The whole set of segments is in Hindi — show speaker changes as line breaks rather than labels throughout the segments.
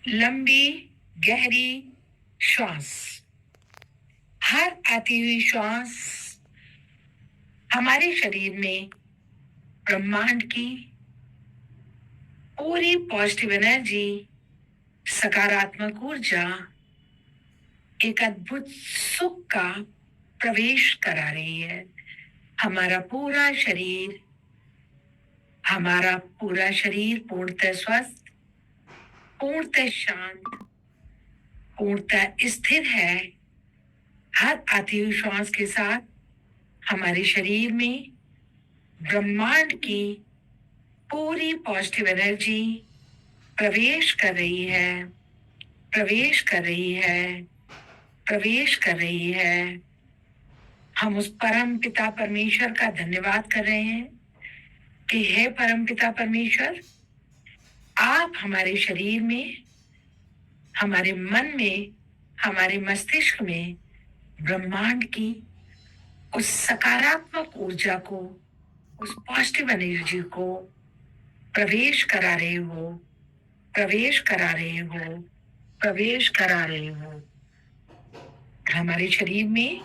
लंबी गहरी श्वास। हर आती हुई श्वास हमारे शरीर में ब्रह्मांड की पूरी पॉजिटिव एनर्जी, सकारात्मक ऊर्जा, एक अद्भुत सुख का प्रवेश करा रही है। हमारा पूरा शरीर पूर्णतः स्वस्थ, पूर्णतः शांत, पूर्णतः स्थिर है। हर आती हुई श्वास के साथ हमारे शरीर में ब्रह्मांड की पूरी पॉजिटिव एनर्जी प्रवेश कर रही है, प्रवेश कर रही है, प्रवेश कर रही है। हम उस परम पिता परमेश्वर का धन्यवाद कर रहे हैं कि हे परम पिता परमेश्वर, आप हमारे शरीर में, हमारे मन में, हमारे मस्तिष्क में ब्रह्मांड की उस सकारात्मक ऊर्जा को, उस पॉजिटिव एनर्जी को प्रवेश करा रहे हो, प्रवेश करा रहे हो, प्रवेश करा रहे हो। हमारे शरीर में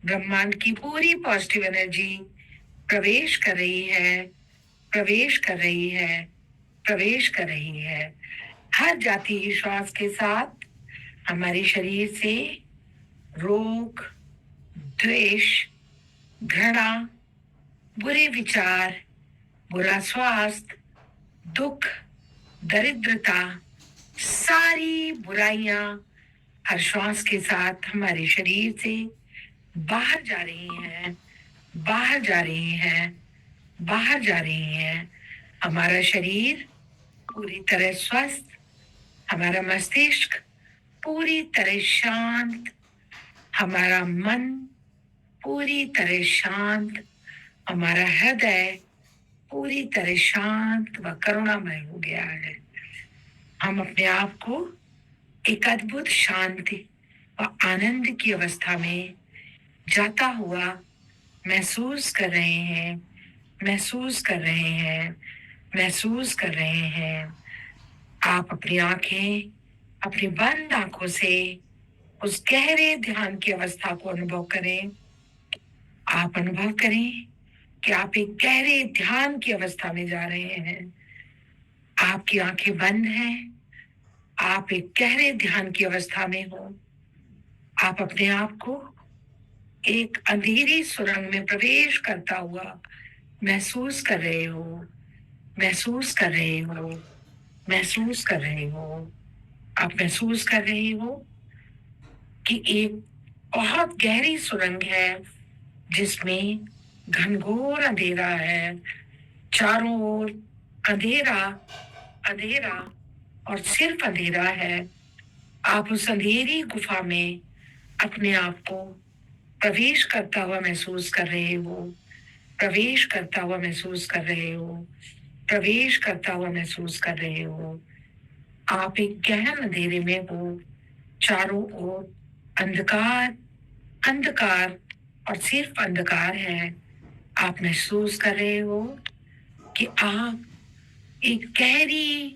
ब्रह्मांड की पूरी पॉजिटिव एनर्जी प्रवेश कर रही है, प्रवेश कर रही है, प्रवेश कर रही है। हर जाती हुई श्वास के साथ हमारे शरीर से रोग, द्वेष, घृणा, बुरे विचार, बुरा स्वास्थ्य, दुख, दरिद्रता, सारी बुराइयां हर श्वास के साथ हमारे शरीर से बाहर जा रही हैं, बाहर जा रही हैं, बाहर जा रही हैं। हमारा शरीर पूरी तरह स्वस्थ, हमारा मस्तिष्क पूरी तरह शांत, हमारा मन पूरी तरह शांत, हमारा हृदय पूरी तरह शांत व करुणामय हो गया है। हम अपने आप को एक अद्भुत शांति व आनंद की अवस्था में जाता हुआ महसूस कर रहे हैं, महसूस कर रहे हैं, महसूस कर रहे हैं। आप अपनी आंखें, अपनी बंद आंखों से उस गहरे ध्यान की अवस्था को अनुभव करें। आप अनुभव करें कि आप एक गहरे ध्यान की अवस्था में जा रहे हैं। आपकी आंखें बंद हैं, आप एक गहरे ध्यान की अवस्था में हो। आप अपने आप को एक अंधेरी सुरंग में प्रवेश करता हुआ महसूस कर रहे हो, महसूस कर रहे हो, महसूस कर रहे हो। आप महसूस कर रहे हो कि एक बहुत गहरी सुरंग है जिसमें घनघोर अंधेरा है। चारों ओर अंधेरा, अंधेरा और सिर्फ अंधेरा है। आप उस अंधेरी गुफा में अपने आप को प्रवेश करता हुआ महसूस कर रहे हो, प्रवेश करता हुआ महसूस कर रहे हो, प्रवेश करता हुआ महसूस कर रहे हो। आप एक गहन अंधेरे में हो। चारों ओर अंधकार, अंधकार और सिर्फ अंधकार है। आप महसूस कर रहे हो कि आप एक गहरी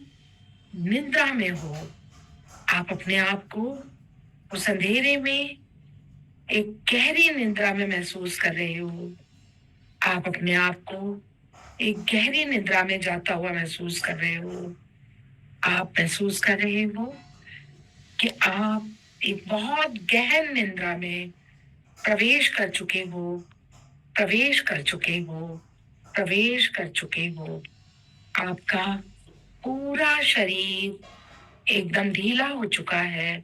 निद्रा में हो। आप अपने आप को उस अंधेरे में एक गहरी निद्रा में महसूस कर रहे हो। आप अपने आप को एक गहरी निद्रा में जाता हुआ महसूस कर रहे हो। आप महसूस कर रहे हो कि आप एक बहुत गहन निद्रा में प्रवेश कर चुके हो, प्रवेश कर चुके हो, प्रवेश कर चुके हो। आपका पूरा शरीर एकदम ढीला हो चुका है,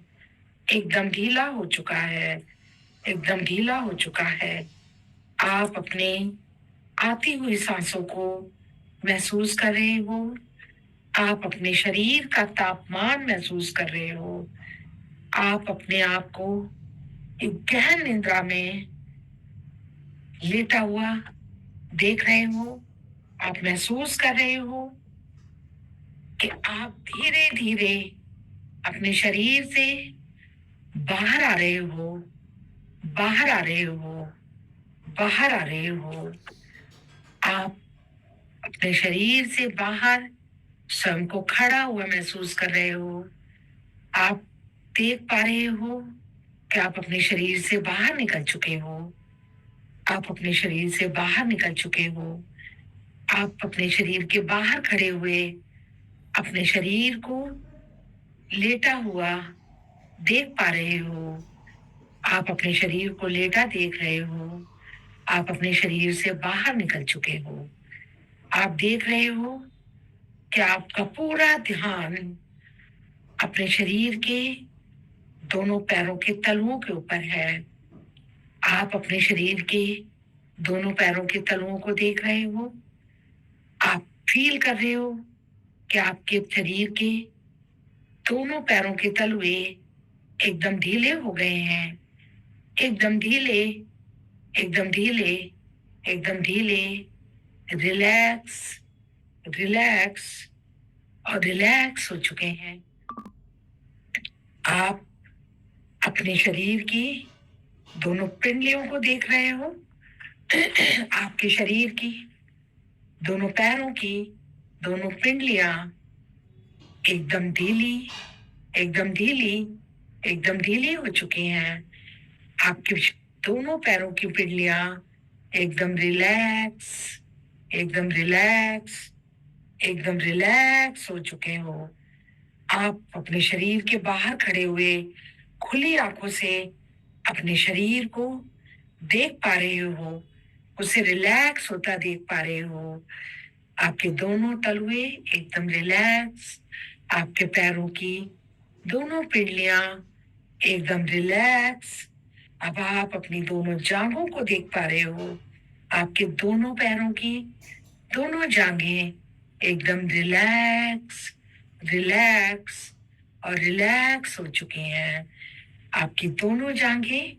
एकदम ढीला हो चुका है, एकदम ढीला हो चुका है। आप अपने आती हुई सांसों को महसूस कर रहे हो। आप अपने शरीर का तापमान महसूस कर रहे हो। आप अपने आप को एक गहन निद्रा में लेटा हुआ देख रहे हो। आप महसूस कर रहे हो कि आप धीरे धीरे अपने शरीर से बाहर आ रहे हो, बाहर आ रहे हो, बाहर आ रहे हो। आप अपने शरीर से बाहर स्वयं को खड़ा हुआ महसूस कर रहे हो। आप देख पा रहे हो कि आप अपने शरीर से बाहर निकल चुके हो। आप अपने शरीर से बाहर निकल चुके हो। आप अपने शरीर के बाहर खड़े हुए अपने शरीर को लेटा हुआ देख पा रहे हो। आप अपने शरीर को लेटा देख रहे हो। आप अपने शरीर से बाहर निकल चुके हो। आप देख रहे हो कि आपका पूरा ध्यान अपने शरीर के दोनों पैरों के तलुओं के ऊपर है। आप अपने शरीर के दोनों पैरों के तलुओं को देख रहे हो। आप फील कर रहे हो कि आपके शरीर के दोनों पैरों के तलुए एकदम ढीले हो गए हैं। एकदम ढीले, एकदम ढीले, एकदम ढीले। रिलैक्स, रिलैक्स और रिलैक्स हो चुके हैं। आप अपने शरीर की दोनों पिंडलियों को देख रहे हो। आपके शरीर की दोनों पैरों की दोनों पिंडलियां एकदम ढीली, एकदम ढीली, एकदम ढीली हो चुकी हैं। आपके दोनों पैरों की पिंडलियां एकदम रिलैक्स, एकदम रिलैक्स, एकदम रिलैक्स हो चुके हो। आप अपने शरीर के बाहर खड़े हुए खुली आंखों से अपने शरीर को देख पा रहे हो। उसे रिलैक्स होता देख पा रहे हो। आपके दोनों तलवे एकदम रिलैक्स। आपके पैरों की दोनों पिंडलियां एकदम रिलैक्स। अब आप अपनी दोनों जांघों को देख पा रहे हो। आपके दोनों पैरों की दोनों जांघें एकदम रिलैक्स, रिलैक्स और रिलैक्स हो चुकी हैं। आपकी दोनों जांघें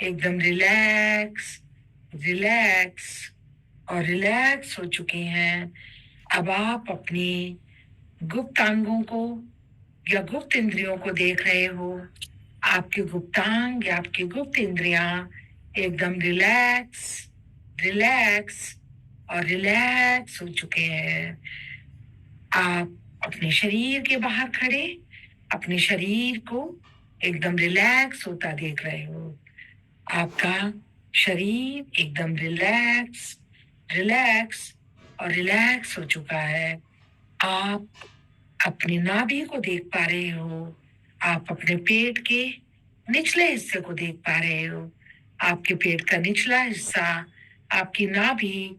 एकदम रिलैक्स, रिलैक्स और रिलैक्स हो चुकी हैं। अब आप अपनी गुप्तांगों को या गुप्त इंद्रियों को देख रहे हो। आपके गुप्तांग या आपकी गुप्त इंद्रियां एकदम रिलैक्स, रिलैक्स और रिलैक्स हो चुके हैं। आप अपने शरीर के बाहर खड़े अपने शरीर को एकदम रिलैक्स होता देख रहे हो। आपका शरीर एकदम रिलैक्स, रिलैक्स और रिलैक्स हो चुका है। आप अपनी नाभि को देख पा रहे हो। आप अपने पेट के निचले हिस्से को देख पा रहे हो। आपके पेट का निचला हिस्सा, आपकी नाभि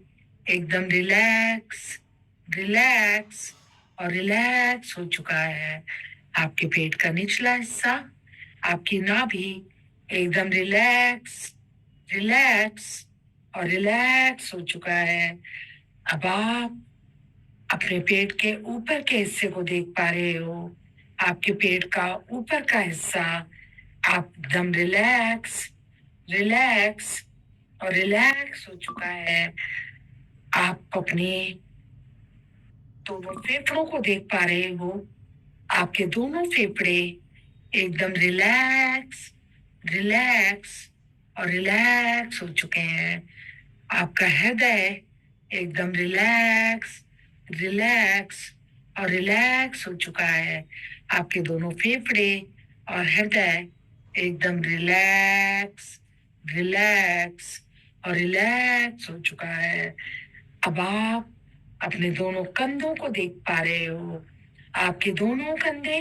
एकदम रिलैक्स, रिलैक्स और रिलैक्स हो चुका है। आपके पेट का निचला हिस्सा, आपकी नाभि एकदम रिलैक्स, रिलैक्स और रिलैक्स हो चुका है। अब आप अपने पेट के ऊपर के हिस्से को देख पा रहे हो। आपके पेट का ऊपर का हिस्सा आप एकदम रिलैक्स, रिलैक्स और रिलैक्स हो चुका है। आप अपने दोनों फेफड़ों को देख पा रहे हो। आपके दोनों फेफड़े एकदम रिलैक्स, रिलैक्स और रिलैक्स हो चुके हैं। आपका हृदय एकदम रिलैक्स, रिलैक्स और रिलैक्स हो चुका है। आपके दोनों फेफड़े और हृदय एकदम रिलैक्स, रिलैक्स और रिलैक्स हो चुका है। अब आप अपने दोनों कंधों को देख पा रहे हो। आपके दोनों कंधे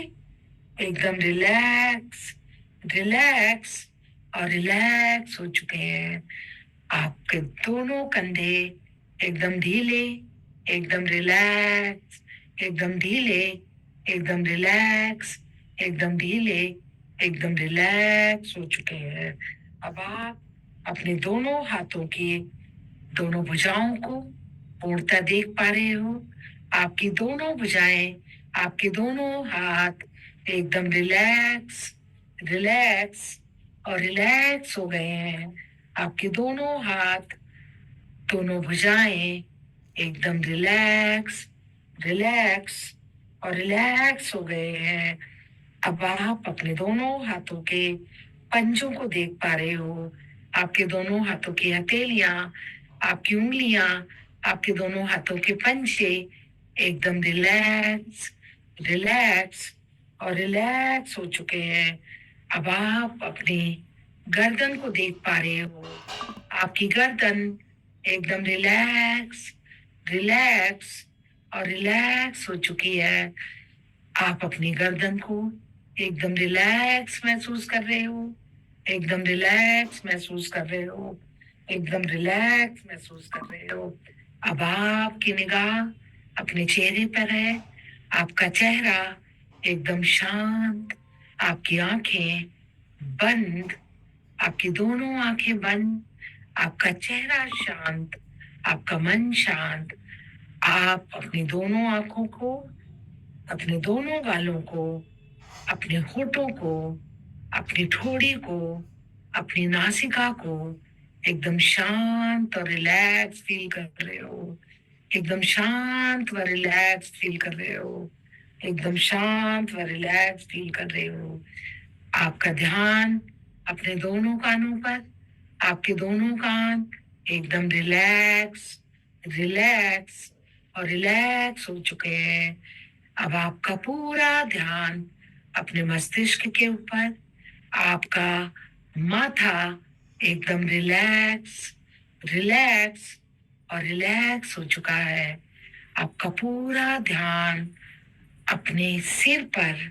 एकदम रिलैक्स, रिलैक्स और रिलैक्स हो चुके हैं। आपके दोनों कंधे एकदम ढीले, एकदम रिलैक्स, एकदम ढीले, एकदम रिलैक्स, एकदम ढीले, एकदम रिलैक्स हो चुके हैं। अब आप अपने दोनों हाथों की दोनों भुजाओं को पूर्णतः देख पा रहे हो। आपकी दोनों भुजाएं, आपके दोनों हाथ एकदम रिलैक्स, रिलैक्स और रिलैक्स हो गए हैं। आपके दोनों हाथ, दोनों भुजाएं एकदम रिलैक्स, रिलैक्स और रिलैक्स हो गए हैं। अब आप अपने दोनों हाथों के पंजों को देख पा रहे हो। आपके दोनों हाथों की हथेलियां, आपकी उंगलियां, आपके दोनों हाथों के पंजे एकदम रिलैक्स, रिलैक्स और रिलैक्स हो चुके हैं। अब आप अपनी गर्दन को देख पा रहे हो। आपकी गर्दन एकदम रिलैक्स रिलैक्स और रिलैक्स हो चुकी है। आप अपनी गर्दन को एकदम रिलैक्स महसूस कर रहे हो। एकदम रिलैक्स महसूस कर रहे हो। एकदम रिलैक्स महसूस कर रहे हो। अब आपकी निगाह अपने चेहरे पर है। आपका चेहरा एकदम शांत। आपकी आंखें बंद। आपकी दोनों आंखें बंद। आपका चेहरा शांत। आपका मन शांत। आप अपनी दोनों आंखों को, अपने दोनों गालों को, अपने होठों को, अपनी ठोड़ी को, अपनी नासिका को एकदम शांत और रिलैक्स फील कर रहे हो। एकदम शांत व रिलैक्स फील कर रहे हो। एकदम शांत व रिलैक्स फील कर रहे हो। आपका ध्यान अपने दोनों कानों पर। आपके दोनों कान एकदम रिलैक्स रिलैक्स और रिलैक्स हो चुके हैं। अब आपका पूरा ध्यान अपने मस्तिष्क के ऊपर। आपका माथा एकदम रिलैक्स रिलैक्स और रिलैक्स हो चुका है। आपका पूरा ध्यान अपने सिर पर।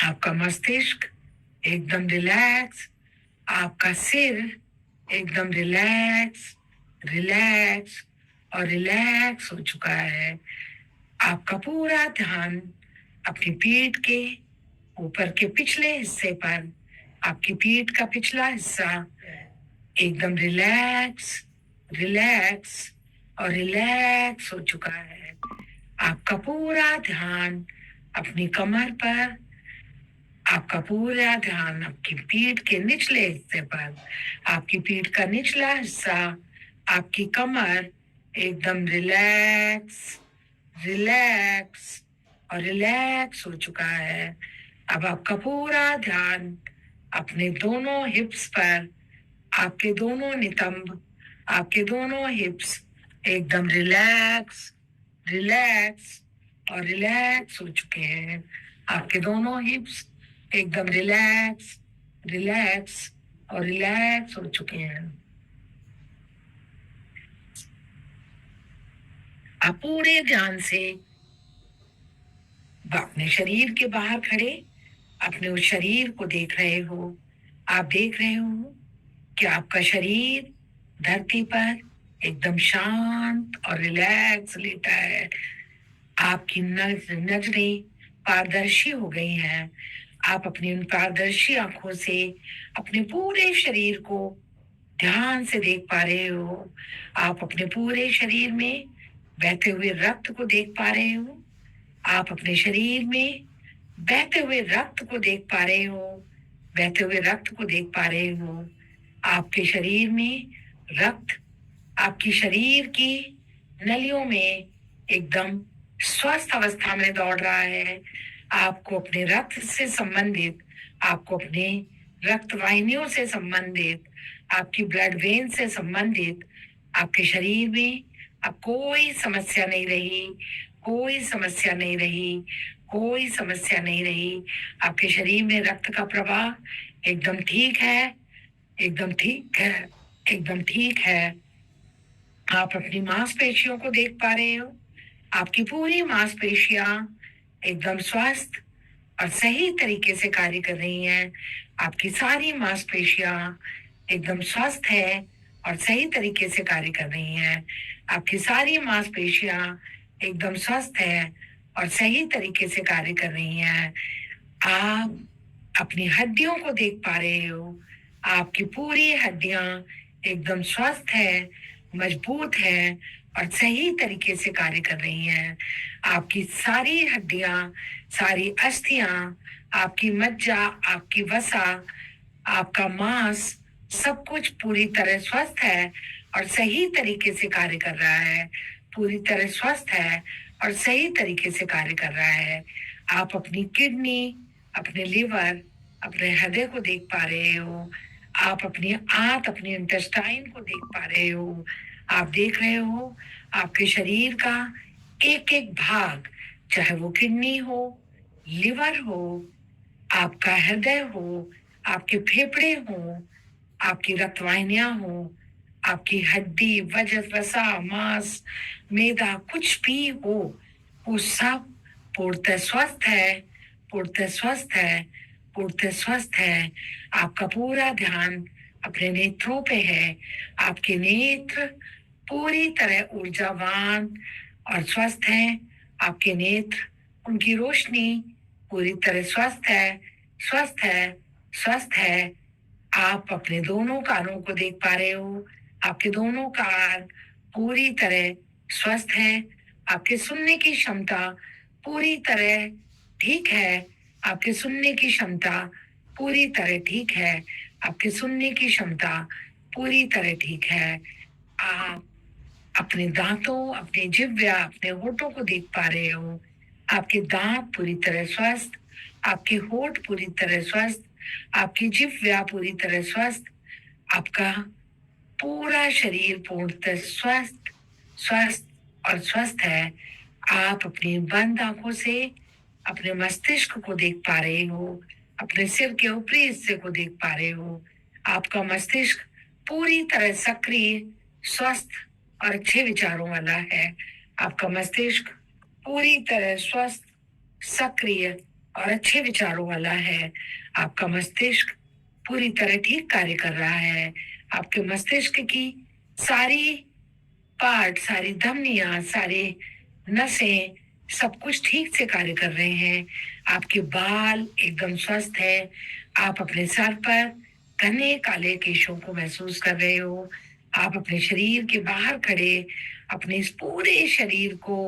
आपका मस्तिष्क एकदम रिलैक्स। आपका सिर एकदम रिलैक्स रिलैक्स और रिलैक्स हो चुका है। आपका पूरा ध्यान अपनी पीठ के ऊपर के पिछले हिस्से पर। आपकी पीठ का पिछला हिस्सा एकदम रिलैक्स रिलैक्स और रिलैक्स हो चुका है। आपका पूरा ध्यान अपनी कमर पर। आपका पूरा ध्यान आपकी पीठ के निचले हिस्से पर। आपकी पीठ का निचला हिस्सा, आपकी कमर एकदम रिलैक्स रिलैक्स और रिलैक्स हो चुका है। अब आपका पूरा ध्यान अपने दोनों हिप्स पर। आपके दोनों नितंब, आपके दोनों हिप्स एकदम रिलैक्स रिलैक्स और रिलैक्स हो चुके हैं। आपके दोनों हिप्स एकदम रिलैक्स रिलैक्स और रिलैक्स हो चुके हैं। आप पूरे ध्यान से अपने शरीर के बाहर खड़े अपने उस शरीर को देख रहे हो। आप देख रहे हो कि आपका शरीर धरती पर एकदम शांत और रिलैक्स लेटा है। आपकी नजरें पारदर्शी हो गई हैं। आप अपनी उन पारदर्शी आंखों से अपने पूरे शरीर को ध्यान से देख पा रहे हो। आप अपने पूरे शरीर में बहते हुए रक्त को देख पा रहे हो। आप अपने शरीर में बहते हुए रक्त को देख पा रहे हो। बहते हुए रक्त को देख पा रहे हो। आपके शरीर में रक्त आपकी शरीर की नलियों में एकदम स्वस्थ अवस्था में दौड़ रहा है। आपको अपने रक्त से संबंधित, आपको अपने रक्त वाहिनियों से संबंधित, आपकी ब्लड वेन से संबंधित आपके शरीर में अब कोई समस्या नहीं रही। कोई समस्या नहीं रही। कोई समस्या नहीं रही। आपके शरीर में रक्त का प्रवाह एकदम ठीक है। एकदम ठीक है। एकदम ठीक है। आप अपनी मांसपेशियों को देख पा रहे हो। आपकी पूरी मांसपेशियां एकदम स्वस्थ और सही तरीके से कार्य कर रही हैं। आपकी सारी मांसपेशियां एकदम स्वस्थ है और सही तरीके से कार्य कर रही हैं। आपकी सारी मांसपेशियां एकदम स्वस्थ है और सही तरीके से कार्य कर रही हैं। आप अपनी हड्डियों को देख पा रहे हो। आपकी पूरी हड्डियां एकदम स्वस्थ है, मजबूत है और सही तरीके से कार्य कर रही हैं। आपकी सारी हड्डियां, सारी अस्थियां, आपकी मज्जा, आपकी वसा, आपका मांस, सब कुछ पूरी तरह स्वस्थ है और सही तरीके से कार्य कर रहा है। पूरी तरह स्वस्थ है और सही तरीके से कार्य कर रहा है। आप अपनी किडनी, अपने लिवर, अपने हृदय को देख पा रहे हो। आप अपनी आंत, अपनी इंटेस्टाइन को देख पा रहे हो। आप देख रहे हो आपके शरीर का एक एक भाग, चाहे वो किडनी हो, लिवर हो, आपका हृदय हो, आपके फेफड़े हो, आपकी रक्तवाहिनियां हो, आपकी हड्डी, वसा, मांस, मेदा, कुछ भी हो, वो सब पूर्णतः स्वस्थ है, पूर्णतः स्वस्थ है, पूर्णतः स्वस्थ है। आपका पूरा ध्यान अपने नेत्रों पे है। आपके नेत्र पूरी तरह ऊर्जावान और स्वस्थ हैं। आपके नेत्र, उनकी रोशनी पूरी तरह स्वस्थ है, स्वस्थ है, स्वस्थ है। आप अपने दोनों कानों को देख पा रहे हो। आपके दोनों कान पूरी तरह स्वस्थ हैं। आपके सुनने की क्षमता पूरी तरह ठीक है। आपके सुनने की क्षमता पूरी तरह ठीक है। आपके सुनने की क्षमता पूरी तरह ठीक है। आप अपने दांतों, अपने जिह्वा, अपने होठों को देख पा रहे हो। आपके दांत पूरी तरह स्वस्थ, आपके होठ पूरी तरह स्वस्थ, आपकी जिह्वा पूरी तरह स्वस्थ, आपका पूरा शरीर पूर्णतः स्वस्थ, स्वस्थ और स्वस्थ है। आप अपनी बंद आंखों से अपने मस्तिष्क को देख पा रहे हो। अपने सिर के ऊपरी हिस्से को देख पा रहे हो। आपका मस्तिष्क पूरी तरह सक्रिय, स्वस्थ और अच्छे विचारों वाला है। आपका मस्तिष्क पूरी तरह स्वस्थ, सक्रिय और अच्छे विचारों वाला है। आपका मस्तिष्क पूरी तरह ठीक कार्य कर रहा है। आपके मस्तिष्क की सारी पार्ट, सारी धमनियां, सारे नसें, सब कुछ ठीक से कार्य कर रहे हैं। आपके बाल एकदम स्वस्थ है। आप अपने सर पर घने काले केशों को महसूस कर रहे हो। आप अपने शरीर के बाहर खड़े अपने इस पूरे शरीर को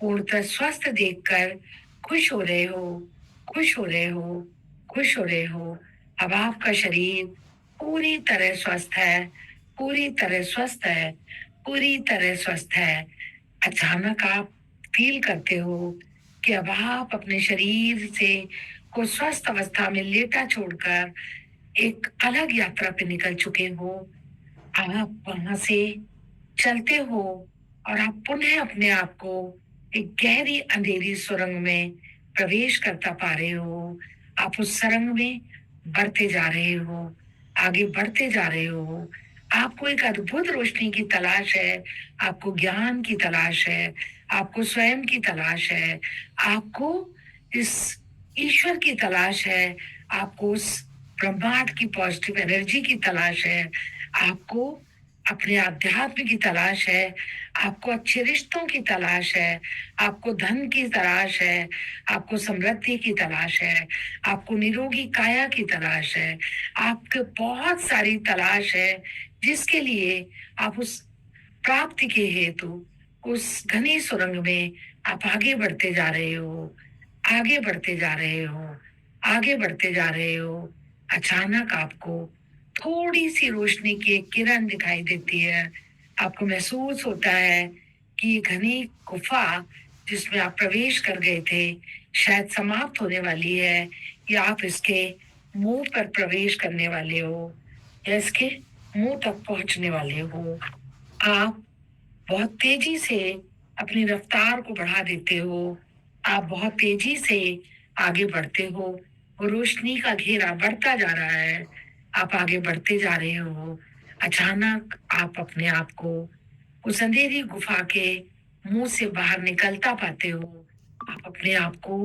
पूर्णतः स्वस्थ देखकर खुश हो रहे हो, खुश हो रहे हो, खुश हो रहे हो। अब आपका शरीर पूरी तरह स्वस्थ है, पूरी तरह स्वस्थ है, पूरी तरह स्वस्थ है। अचानक आप फील करते हो कि अब आप अपने शरीर से को स्वस्थ अवस्था में लेटा छोड़कर एक अलग यात्रा पे निकल चुके हो। आप वहां से चलते हो और आप पुनः अपने आप को एक गहरी अंधेरी सुरंग में प्रवेश करता पा रहे हो। आप उस सुरंग में बढ़ते जा रहे हो, आगे बढ़ते जा रहे हो। आपको एक अद्भुत रोशनी की तलाश है। आपको ज्ञान की तलाश है। आपको स्वयं की तलाश है। आपको इस ईश्वर की तलाश है। आपको उस ब्रह्मांड की पॉजिटिव एनर्जी की तलाश है। आपको अपने आध्यात्म की तलाश है। आपको अच्छे रिश्तों की तलाश है। आपको धन की तलाश है। आपको समृद्धि की तलाश है। आपको निरोगी काया की तलाश है। आपको बहुत सारी तलाश है जिसके लिए आप उस प्राप्ति के हेतु उस घनी सुरंग में आप आगे बढ़ते जा रहे हो, आगे बढ़ते जा रहे हो, आगे बढ़ते जा रहे हो। अचानक आपको थोड़ी सी रोशनी की एक किरण दिखाई देती है। आपको महसूस होता है कि ये घनी गुफा जिसमें आप प्रवेश कर गए थे शायद समाप्त होने वाली है, या आप इसके मुंह पर प्रवेश करने वाले हो, या इसके मुंह तक पहुंचने वाले हो। आप बहुत तेजी से अपनी रफ्तार को बढ़ा देते हो। आप बहुत तेजी से आगे बढ़ते हो। वो रोशनी का घेरा बढ़ता जा रहा है। आप आगे बढ़ते जा रहे हो। अचानक आप अपने आप को उस अंधेरी गुफा के मुंह से बाहर निकलता पाते हो। आप अपने आप को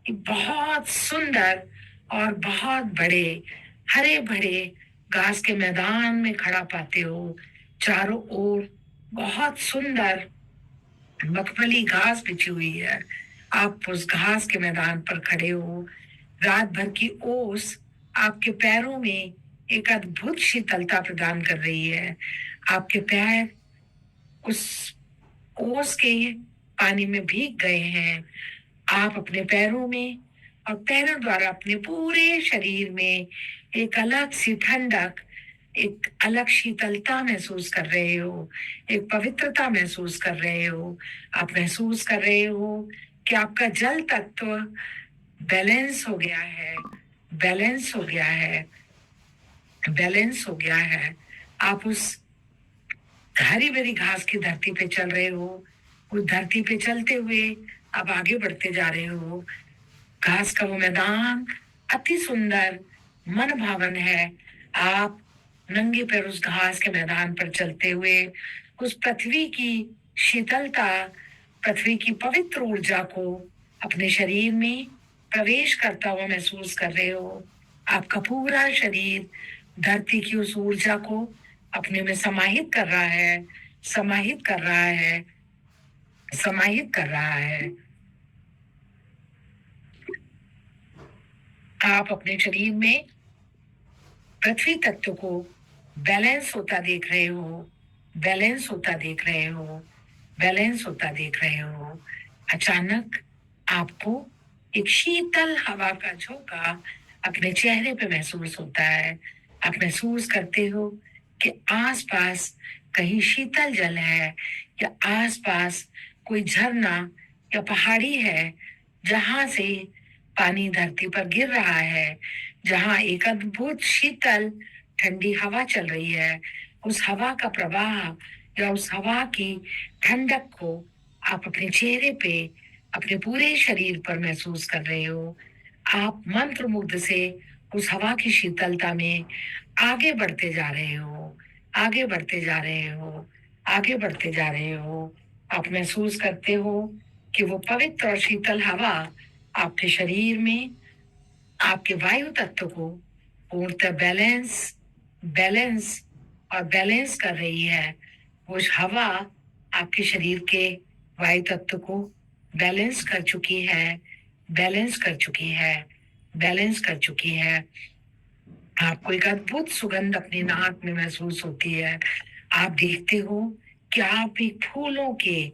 एक बहुत सुंदर और बहुत बड़े हरे भरे घास के मैदान में खड़ा पाते हो। चारों ओर बहुत सुंदर मखमली घास बिछी हुई है। आप उस घास के मैदान पर खड़े हो। रात भर की ओस आपके पैरों में एक अद्भुत शीतलता प्रदान कर रही है। आपके पैर उस ओस के पानी में भीग गए हैं। आप अपने पैरों में और पैरों द्वारा अपने पूरे शरीर में एक अलग सी ठंडक, एक अलग शीतलता महसूस कर रहे हो। एक पवित्रता महसूस कर रहे हो। आप महसूस कर रहे हो कि आपका जल तत्व बैलेंस हो गया है, बैलेंस हो गया है, बैलेंस हो गया है। आप उस हरी भरी घास की धरती पे चल रहे हो। उस धरती पे चलते हुए आप आगे बढ़ते जा रहे हो। घास का वो मैदान अति सुंदर मन भावन है। आप नंगे पैर उस घास के मैदान पर चलते हुए उस पृथ्वी की शीतलता, पृथ्वी की पवित्र ऊर्जा को अपने शरीर में प्रवेश करता हुआ महसूस कर रहे हो। आपका पूरा शरीर धरती की उस ऊर्जा को अपने में समाहित कर रहा है, समाहित कर रहा है, समाहित कर रहा है। आप अपने शरीर में पृथ्वी तत्व को बैलेंस होता देख रहे हो, बैलेंस होता देख रहे हो, बैलेंस होता देख रहे हो। अचानक आपको एक शीतल हवा का झोंका अपने चेहरे पे महसूस होता है। आप महसूस करते हो कि आसपास कहीं शीतल जल है या आसपास कोई झरना या पहाड़ी है जहां से पानी धरती पर गिर रहा है, जहां एक अद्भुत शीतल ठंडी हवा चल रही है। उस हवा का प्रवाह या उस हवा की ठंडक को आप अपने चेहरे पे, अपने पूरे शरीर पर महसूस कर रहे हो। आप मंत्र मुग्ध से उस हवा की शीतलता में आगे बढ़ते जा रहे हो, आगे बढ़ते जा रहे हो, आगे बढ़ते जा रहे हो। आप महसूस करते हो कि वो पवित्र और शीतल हवा आपके शरीर में आपके वायु तत्व को पूर्णतः बैलेंस बैलेंस और बैलेंस कर रही है। वो हवा आपके शरीर के वायु तत्व को बैलेंस कर चुकी है, बैलेंस कर चुकी है, बैलेंस कर चुकी है। आपको एक अद्भुत सुगंध अपनी नाक में महसूस होती है। आप देखते हो कि आप एक फूलों के,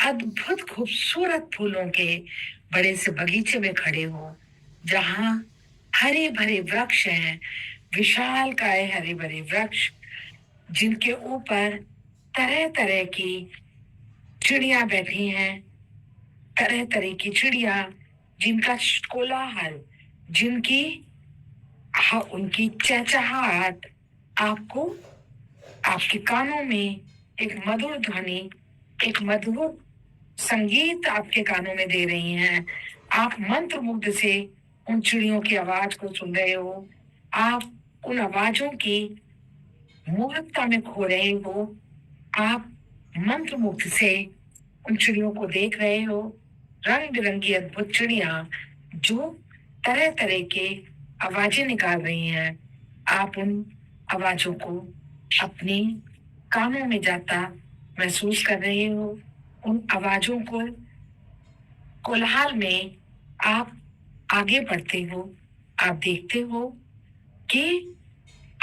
अद्भुत खूबसूरत फूलों के बड़े से बगीचे में खड़े हो, जहां हरे भरे वृक्ष हैं, विशाल काय हरे भरे वृक्ष, जिनके ऊपर तरह तरह की चिड़िया बैठी हैं, तरह तरह की चिड़िया, जिनका कोलाहल, जिनकी उनकी चहचहाहट आपको आपके कानों में एक मधुर ध्वनि, एक मधुर संगीत आपके कानों में दे रही हैं। आप मंत्र मुग्ध से उन चिड़ियों की आवाज को सुन रहे हो। आप उन आवाजों की मोहकता में खो रहे हो। आप मंत्र मुग्ध से उन चिड़ियों को देख रहे हो, रंग बिरंगी अद्भुत चिड़िया जो तरह तरह के आवाजें निकाल रही हैं। आप उन आवाजों को अपनी कानों में जाता महसूस कर रहे हो। उन आवाजों को कोलाहल में आप आगे बढ़ते हो। आप देखते हो कि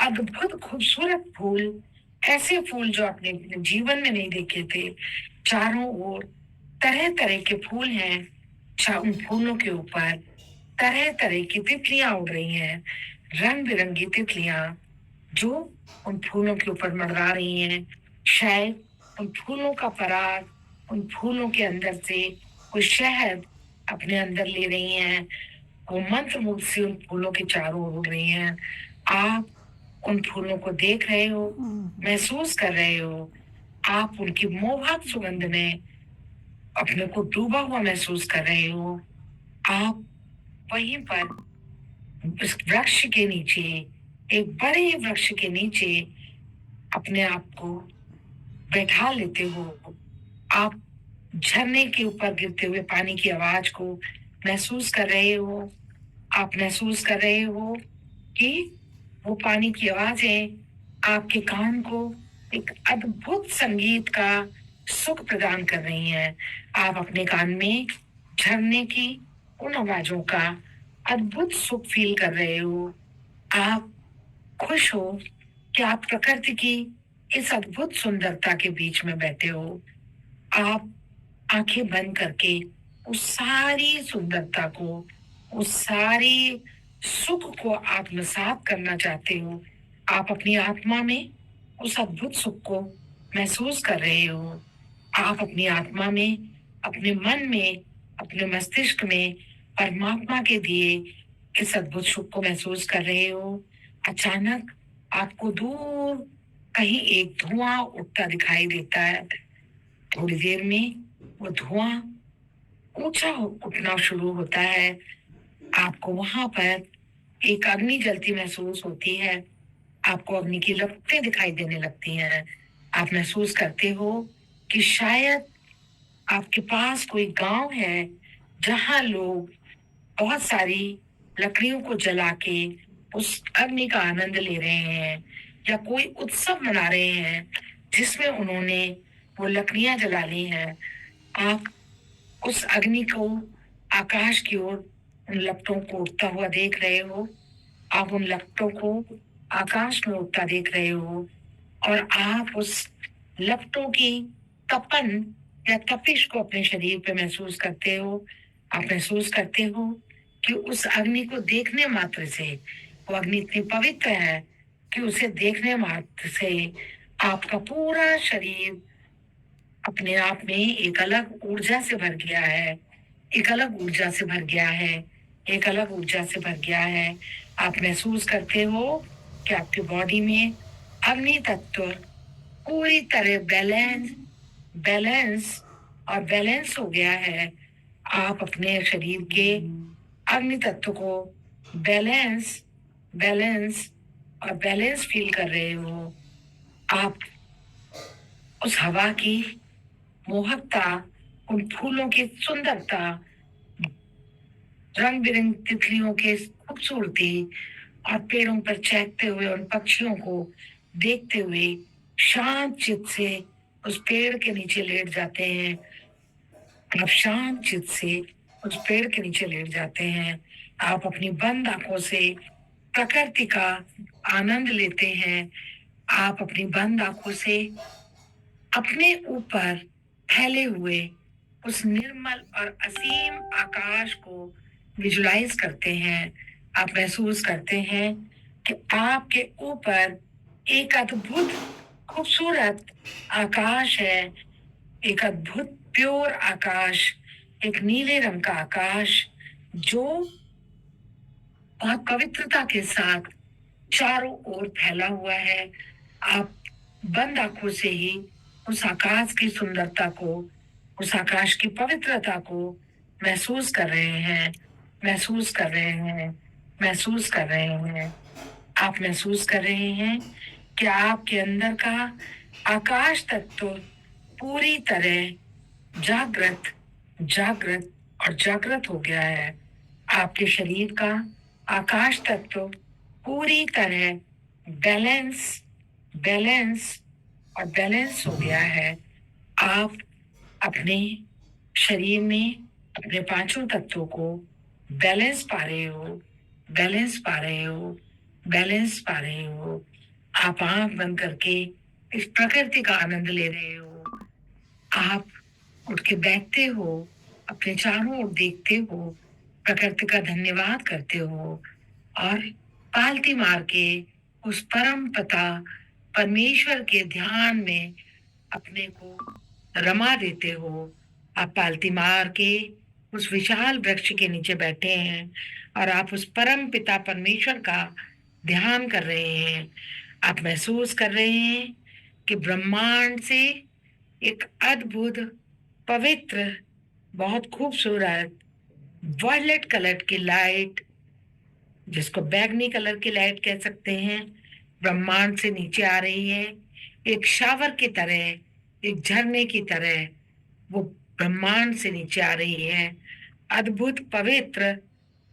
अद्भुत खूबसूरत फूल, ऐसे फूल जो आपने अपने जीवन में नहीं देखे थे, चारों ओर तरह तरह के फूल हैं। उन फूलों के ऊपर तरह तरह की तितलियां उड़ रही हैं, रंग बिरंगी तितलियां जो उन फूलों के ऊपर मंडरा रही हैं। शायद उन फूलों का पराग, उन फूलों के अंदर से कोई शहद अपने अंदर ले रही हैं। वो मंत्र मुग्ध से उन फूलों के चारों ओर उड़ रही हैं। आप उन फूलों को देख रहे हो, महसूस कर रहे हो। आप उनकी मोहक सुगंध में अपने को डूबा हुआ महसूस कर रहे हो। आप वहीं पर उस वृक्ष के नीचे, एक बड़े वृक्ष के नीचे अपने आप को बैठा लेते हो। आप झरने के ऊपर गिरते हुए पानी की आवाज को महसूस कर रहे हो। आप महसूस कर रहे हो कि वो पानी की आवाजें आपके कान को एक अद्भुत संगीत का सुख प्रदान कर रही हैं। आप अपने कान में झरने की उन आवाजों का अद्भुत सुख फील कर रहे हो। आप खुश हो कि आप प्रकृति की इस अद्भुत सुंदरता के बीच में बैठे हो। आप आंखें बंद करके उस सारी सुंदरता को, उस सारी सुख को आत्मसात करना चाहते हो। आप अपनी आत्मा में उस अद्भुत सुख को महसूस कर रहे हो। आप अपनी आत्मा में, अपने मन में, अपने मस्तिष्क में परमात्मा के दिए इस अद्भुत सुख को महसूस कर रहे हो। अचानक आपको दूर कहीं एक धुआं उठता दिखाई देता है। थोड़ी देर में वो धुआं ऊंचा उठना शुरू होता है। आपको वहां पर एक अग्नि जलती महसूस होती है। आपको अग्नि की लपटें दिखाई देने लगती हैं। आप महसूस करते हो कि शायद आपके पास कोई गांव है जहां लोग बहुत सारी लकड़ियों को जला के उस अग्नि का आनंद ले रहे हैं, या कोई उत्सव मना रहे हैं जिसमें उन्होंने वो लकड़ियां जला ली हैं। आप उस अग्नि को आकाश की ओर उन लपटों को उड़ता हुआ देख रहे हो। आप उन लपटों को आकाश में उड़ता देख रहे हो, और आप उस लपटों की तपन या तपिश को अपने शरीर पे महसूस करते हो। आप महसूस करते हो कि उस अग्नि को देखने मात्र से, वो अग्नि इतनी पवित्र है कि उसे देखने मात्र से आपका पूरा शरीर अपने आप में एक अलग ऊर्जा से भर गया है, एक अलग ऊर्जा से भर गया है, एक अलग ऊर्जा से भर गया है। आप महसूस करते हो कि आपकी बॉडी में अग्नि तत्व पूरी तरह बैलेंस और बैलेंस हो गया है। आप अपने शरीर के अग्नि तत्व को बैलेंस बैलेंस और बैलेंस फील कर रहे हो। आप उस हवा की मोहकता, उन फूलों की सुंदरता, रंग बिरंगी तितलियों के खूबसूरती और पेड़ों पर चहकते हुए उन पक्षियों को देखते हुए शांत चित्त से उस पेड़ के नीचे लेट जाते हैं। आप शांत चित्त से उस पेड़ के नीचे लेट जाते हैं। आप अपनी बंद आंखों से प्रकृति का आनंद लेते हैं। आप अपनी बंद आंखों से अपने ऊपर फैले हुए उस निर्मल और असीम आकाश को विजुलाइज करते हैं। आप महसूस करते हैं कि आपके ऊपर एक अद्भुत खूबसूरत आकाश है, एक अद्भुत प्योर आकाश, एक नीले रंग का आकाश जो बहुत पवित्रता के साथ चारों ओर फैला हुआ है। आप बंद आंखों से ही उस आकाश की सुंदरता को, उस आकाश की पवित्रता को महसूस कर रहे हैं, महसूस कर रहे हैं, महसूस कर रहे हैं। आप महसूस कर रहे हैं कि आपके अंदर का आकाश तत्व पूरी तरह जागृत जागृत और जागृत हो गया है। आपके शरीर का आकाश तत्व पूरी तरह बैलेंस बैलेंस और बैलेंस हो गया है। आप अपने शरीर में अपने पांचों तत्वों को बैलेंस पा रहे हो, बैलेंस पा रहे हो, बैलेंस पा रहे हो। आप आंख बंद करके इस प्रकृति का आनंद ले रहे हो। आप उठ के बैठते हो, अपने चारों ओर देखते हो, प्रकृति का धन्यवाद करते हो, और पालती मार के उस परम पिता परमेश्वर के ध्यान में अपने को रमा देते हो। आप पालती मार के उस विशाल वृक्ष के नीचे बैठे हैं और आप उस परम पिता परमेश्वर का ध्यान कर रहे हैं। आप महसूस कर रहे हैं कि ब्रह्मांड से एक अद्भुत पवित्र बहुत खूबसूरत वायलेट कलर की लाइट, जिसको बैगनी कलर की लाइट कह सकते हैं, ब्रह्मांड से नीचे आ रही है। एक शावर की तरह, एक झरने की तरह वो ब्रह्मांड से नीचे आ रही है। अद्भुत पवित्र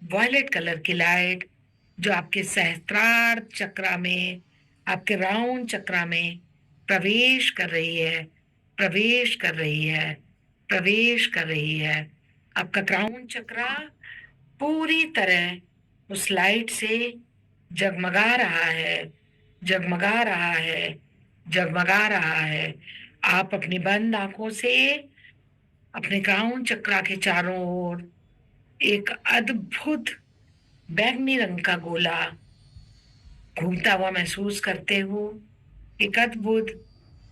वायलेट कलर की लाइट जो आपके सहस्त्रार चक्रा में, आपके राउंड चक्रा में प्रवेश कर रही है, प्रवेश कर रही है, प्रवेश कर रही है। आपका क्राउन चक्रा पूरी तरह उस लाइट से जगमगा रहा है, जगमगा रहा है, जगमगा रहा है। आप अपनी बंद आंखों से अपने क्राउन चक्रा के चारों ओर एक अद्भुत बैंगनी रंग का गोला घूमता हुआ महसूस करते हो। एक अद्भुत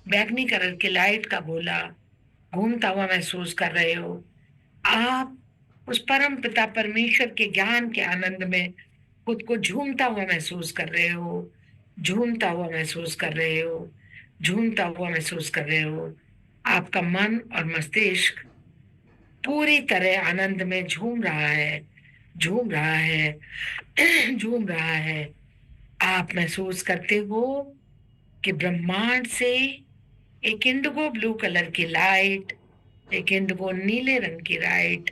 बैंगनी कलर की लाइट का गोला घूमता हुआ महसूस कर रहे हो। आप उस परम पिता परमेश्वर के ज्ञान के आनंद में खुद को झूमता हुआ महसूस कर रहे हो, झूमता हुआ महसूस कर रहे हो, झूमता हुआ महसूस कर रहे हो। आपका मन और मस्तिष्क पूरी तरह आनंद में झूम रहा है, झूम रहा है, झूम रहा है। आप महसूस करते हो कि ब्रह्मांड से एक इंडिगो ब्लू कलर की लाइट, एक इंडिगो नीले रंग की लाइट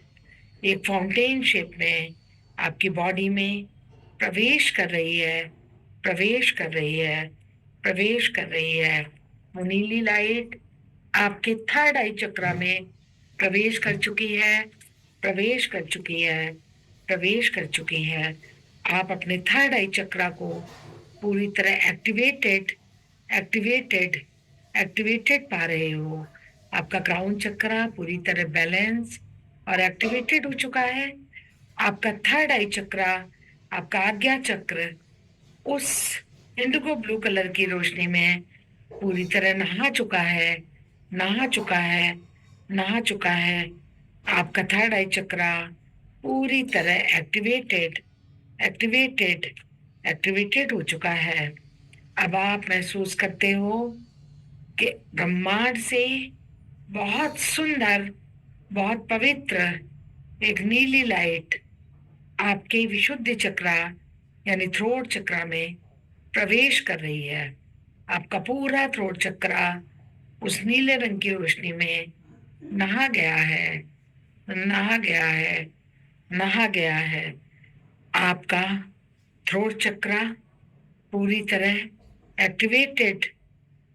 एक फाउंटेन शेप में आपकी बॉडी में प्रवेश कर रही है, प्रवेश कर रही है, प्रवेश कर रही है। वो नीली लाइट आपके थर्ड आई चक्रा में प्रवेश कर चुकी है, प्रवेश कर चुकी है, प्रवेश कर चुकी है। आप अपने थर्ड आई चक्रा को पूरी तरह एक्टिवेटेड, एक्टिवेटेड, एक्टिवेटेड पा रहे हो। आपका क्राउन चक्रा पूरी तरह बैलेंस और एक्टिवेटेड हो चुका है। आपका थर्ड आई चक्रा, आपका आज्ञा चक्र उस इंडिगो ब्लू कलर की रोशनी में पूरी तरह नहा चुका है, नहा चुका है, नहा चुका है। आपका थर्ड आई चक्रा पूरी तरह एक्टिवेटेड, एक्टिवेटेड, एक्टिवेटेड हो चुका है। अब आप महसूस करते हो कि ब्रह्मांड से बहुत सुंदर, बहुत पवित्र एक नीली लाइट आपके विशुद्ध चक्रा यानी थ्रोट चक्रा में प्रवेश कर रही है। आपका पूरा थ्रोट चक्रा उस नीले रंग की रोशनी में नहा गया है, नहा गया है, नहा गया है। आपका थ्रोट चक्रा पूरी तरह एक्टिवेटेड,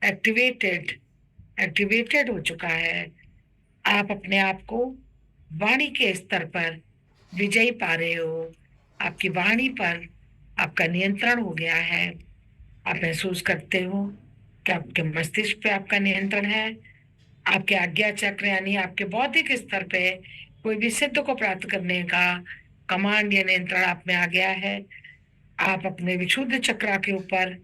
एक्टिवेटेड, एक्टिवेटेड हो चुका है। आप अपने आप को वाणी के स्तर पर विजयी पा रहे हो। आपकी वाणी पर आपका नियंत्रण हो गया है। आप महसूस करते हो कि आपके मस्तिष्क पे आपका नियंत्रण है। आपके आज्ञा चक्र यानी आपके बौद्धिक स्तर पे कोई भी सिद्ध को प्राप्त करने का कमांड या नियंत्रण आप में आ गया है। आप अपने विशुद्ध चक्रा के ऊपर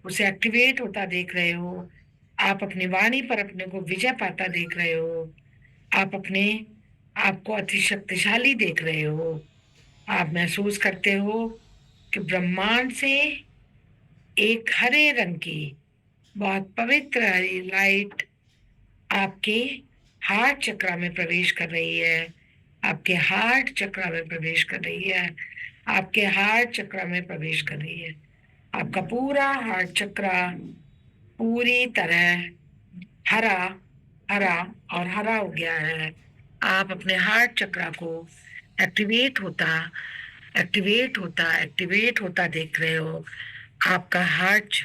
उसे एक्टिवेट होता देख रहे हो। आप अपनी वाणी पर अपने को विजय पाता देख रहे हो। आप अपने आप को अति शक्तिशाली देख रहे हो। आप महसूस करते हो कि ब्रह्मांड से एक हरे रंग की बहुत पवित्र हरी लाइट आपके हार्ट चक्रा में प्रवेश कर रही है, आपके हार्ट चक्रा में प्रवेश कर रही है, आपके हार्ट चक्रा में प्रवेश कर रही है। आपका पूरा हार्ट चक्रा पूरी तरह हरा, हरा और हरा हो गया है। आप अपने हार्ट चक्रा को एक्टिवेट होता, एक्टिवेट होता, एक्टिवेट होता देख रहे हो। आपका हार्ट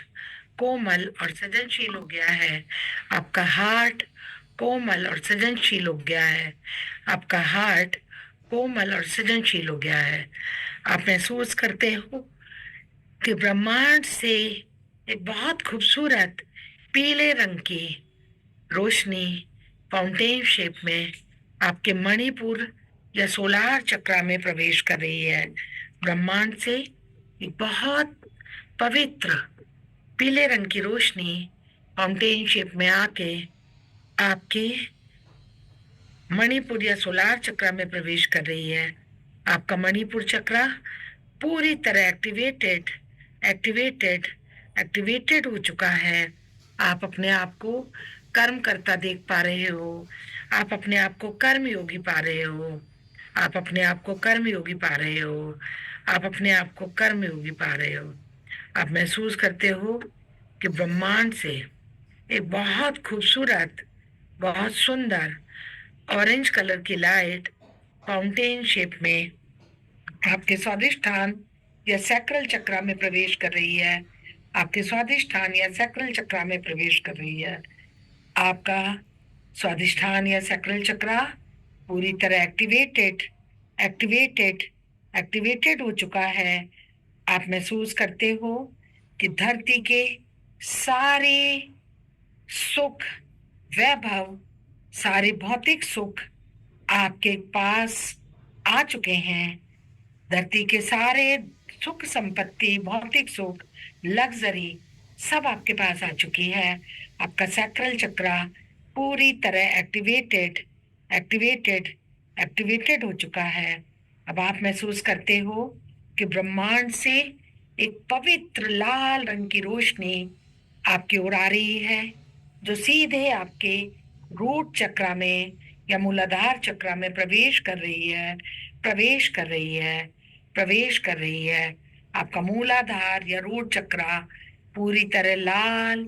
कोमल और सृजनशील हो गया है। आपका हार्ट कोमल और सृजनशील हो गया है। आपका हार्ट कोमल और सृजनशील हो गया है। आप महसूस करते हो कि ब्रह्मांड से एक बहुत खूबसूरत पीले रंग की रोशनी फाउंटेन शेप में आपके मणिपुर या सोलार चक्रा में प्रवेश कर रही है। ब्रह्मांड से एक बहुत पवित्र पीले रंग की रोशनी फाउंटेन शेप में आके आपके मणिपुर या सोलार चक्रा में प्रवेश कर रही है। आपका मणिपुर चक्रा पूरी तरह एक्टिवेटेड, एक्टिवेटेड, एक्टिवेटेड हो चुका है। आप अपने आप को कर्म करता देख पा रहे हो। आप अपने आप को कर्म योगी पा रहे हो। आप अपने आप को कर्म योगी पा रहे हो। आप अपने आप को कर्म योगी पा रहे हो। आप महसूस करते हो कि ब्रह्मांड से एक बहुत खूबसूरत, बहुत सुंदर ऑरेंज कलर की लाइट फाउंटेन शेप में आपके स्वादिष्ठान या सैक्रल चक्रा में प्रवेश कर रही है। आपके स्वादिष्ठान या सैक्रल चक्रा में प्रवेश कर रही है। आपका स्वादिष्ठान या सैक्रल चक्रा पूरी तरह एक्टिवेटेड, एक्टिवेटेड, एक्टिवेटेड हो चुका है। आप महसूस करते हो कि धरती के सारे सुख, वैभव, सारे भौतिक सुख आपके पास आ चुके हैं। धरती के सारे सुख संपत्ति, भौतिक सुख, लग्जरी सब आपके पास आ चुकी है। आपका सैक्रल चक्रा पूरी तरह एक्टिवेटेड, एक्टिवेटेड, एक्टिवेटेड हो चुका है। अब आप महसूस करते हो कि ब्रह्मांड से एक पवित्र लाल रंग की रोशनी आपकी ओर आ रही है, जो सीधे आपके रूट चक्रा में या मूलाधार चक्रा में प्रवेश कर रही है, प्रवेश कर रही है। प्रवेश कर रही है। आपका मूलाधार या रोट चक्रा पूरी तरह लाल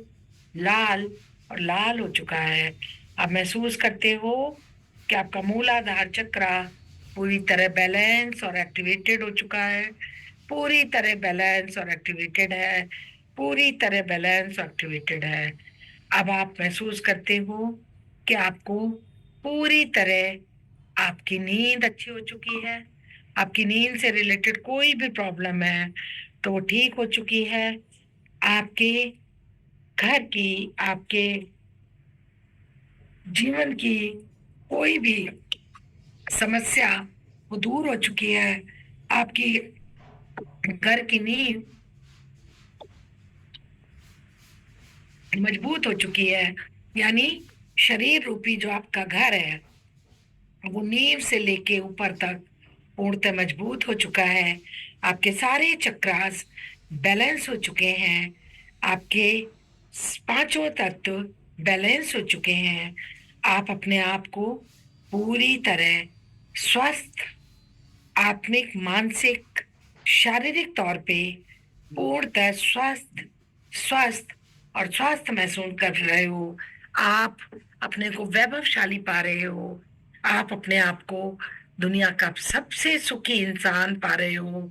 लाल और लाल हो चुका है। आप महसूस करते हो कि आपका मूलाधार चक्रा पूरी तरह बैलेंस और एक्टिवेटेड हो चुका है, पूरी तरह बैलेंस और एक्टिवेटेड है, पूरी तरह बैलेंस और एक्टिवेटेड है। अब आप महसूस करते हो कि आपको पूरी तरह आपकी नींद अच्छी हो चुकी है। आपकी नींद से रिलेटेड कोई भी प्रॉब्लम है तो वो ठीक हो चुकी है। आपके घर की, आपके जीवन की कोई भी समस्या वो दूर हो चुकी है। आपकी घर की नींव मजबूत हो चुकी है। यानी शरीर रूपी जो आपका घर है वो नींव से लेके ऊपर तक पूर्णतः मजबूत हो चुका है। आपके सारे चक्रास बैलेंस हो चुके हैं। आपके पांचों तत्व बैलेंस हो चुके हैं। आप अपने आप को पूरी तरह स्वस्थ, आत्मिक, मानसिक, शारीरिक तौर पे पूर्णतः स्वस्थ स्वस्थ और स्वस्थ महसूस कर रहे हो। आप अपने को वैभवशाली पा रहे हो। आप अपने आप को दुनिया का सबसे सुखी इंसान पा रहे हो।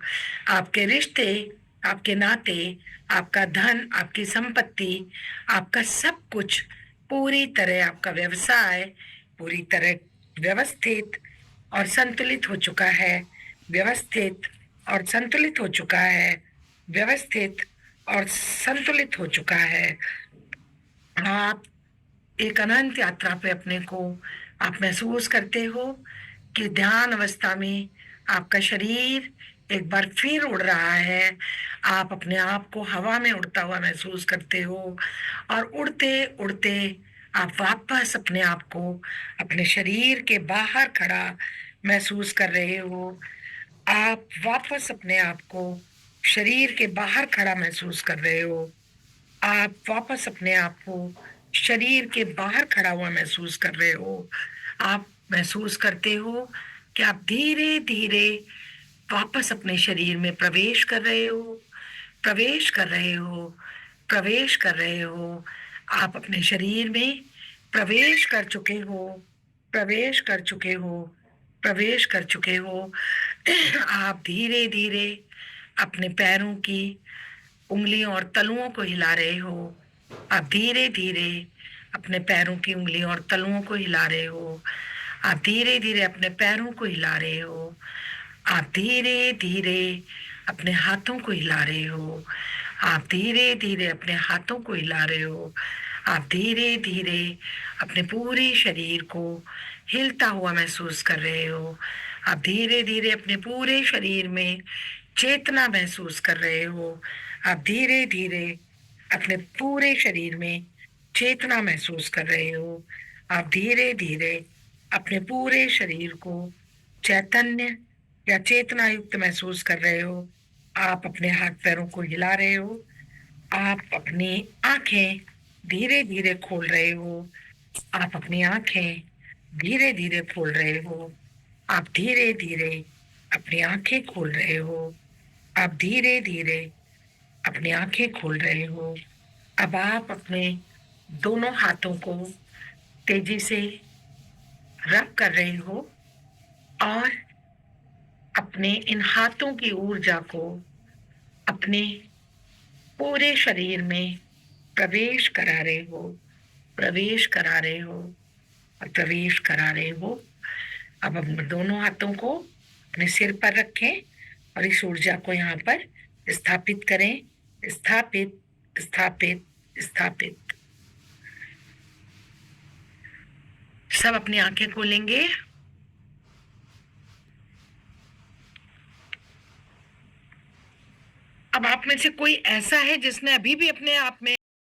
आपके रिश्ते, आपके नाते, आपका धन, आपकी संपत्ति, आपका सब कुछ पूरी तरह, आपका व्यवसाय पूरी तरह व्यवस्थित और संतुलित हो चुका है। व्यवस्थित और संतुलित हो चुका है। व्यवस्थित और संतुलित हो चुका है। आप एक अनंत यात्रा पे अपने को आप महसूस करते हो कि ध्यान अवस्था में आपका शरीर एक बार फिर उड़ रहा है। आप अपने आप को हवा में उड़ता हुआ महसूस करते हो और उड़ते उड़ते आप वापस अपने आप को अपने शरीर के बाहर खड़ा महसूस कर रहे हो। आप वापस अपने आप को शरीर के बाहर खड़ा महसूस कर रहे हो। आप वापस अपने आप को शरीर के बाहर खड़ा हुआ महसूस कर रहे हो। आप महसूस करते हो कि आप धीरे धीरे वापस अपने शरीर में प्रवेश कर रहे हो, प्रवेश कर रहे हो, प्रवेश कर रहे हो। आप अपने शरीर में प्रवेश कर चुके हो, प्रवेश कर चुके हो, प्रवेश कर चुके हो। आप धीरे धीरे अपने पैरों की उंगलियों और तलुओं को हिला रहे हो। आप धीरे धीरे अपने पैरों की उंगलियों और तलुओं को हिला रहे हो। आप धीरे धीरे अपने पैरों को हिला रहे हो। आप धीरे धीरे अपने हाथों को हिला रहे हो। आप धीरे धीरे अपने हाथों को हिला रहे हो। आप धीरे धीरे अपने पूरे शरीर को हिलता हुआ महसूस कर रहे हो। आप धीरे धीरे अपने पूरे शरीर में चेतना महसूस कर रहे हो। आप धीरे धीरे अपने पूरे शरीर में चेतना महसूस कर रहे हो। आप धीरे धीरे अपने पूरे शरीर को चैतन्य या चेतना युक्त महसूस कर रहे हो। आप अपने हाथ पैरों को हिला रहे हो। आप अपनी आंखें धीरे धीरे खोल रहे हो। आप अपनी आंखें धीरे धीरे खोल रहे हो। आप धीरे धीरे अपनी आंखें खोल रहे हो। आप धीरे धीरे अपनी आंखें खोल रहे हो। अब आप अपने दोनों हाथों को तेजी से रब कर रहे हो और अपने इन हाथों की ऊर्जा को अपने पूरे शरीर में प्रवेश करा रहे हो, प्रवेश करा रहे हो और प्रवेश करा रहे हो। अब अपने दोनों हाथों को अपने सिर पर रखें और इस ऊर्जा को यहाँ पर स्थापित करें। स्थापित, स्थापित, स्थापित। सब अपनी आंखें खोलेंगे। अब आप में से कोई ऐसा है जिसने अभी भी अपने आप में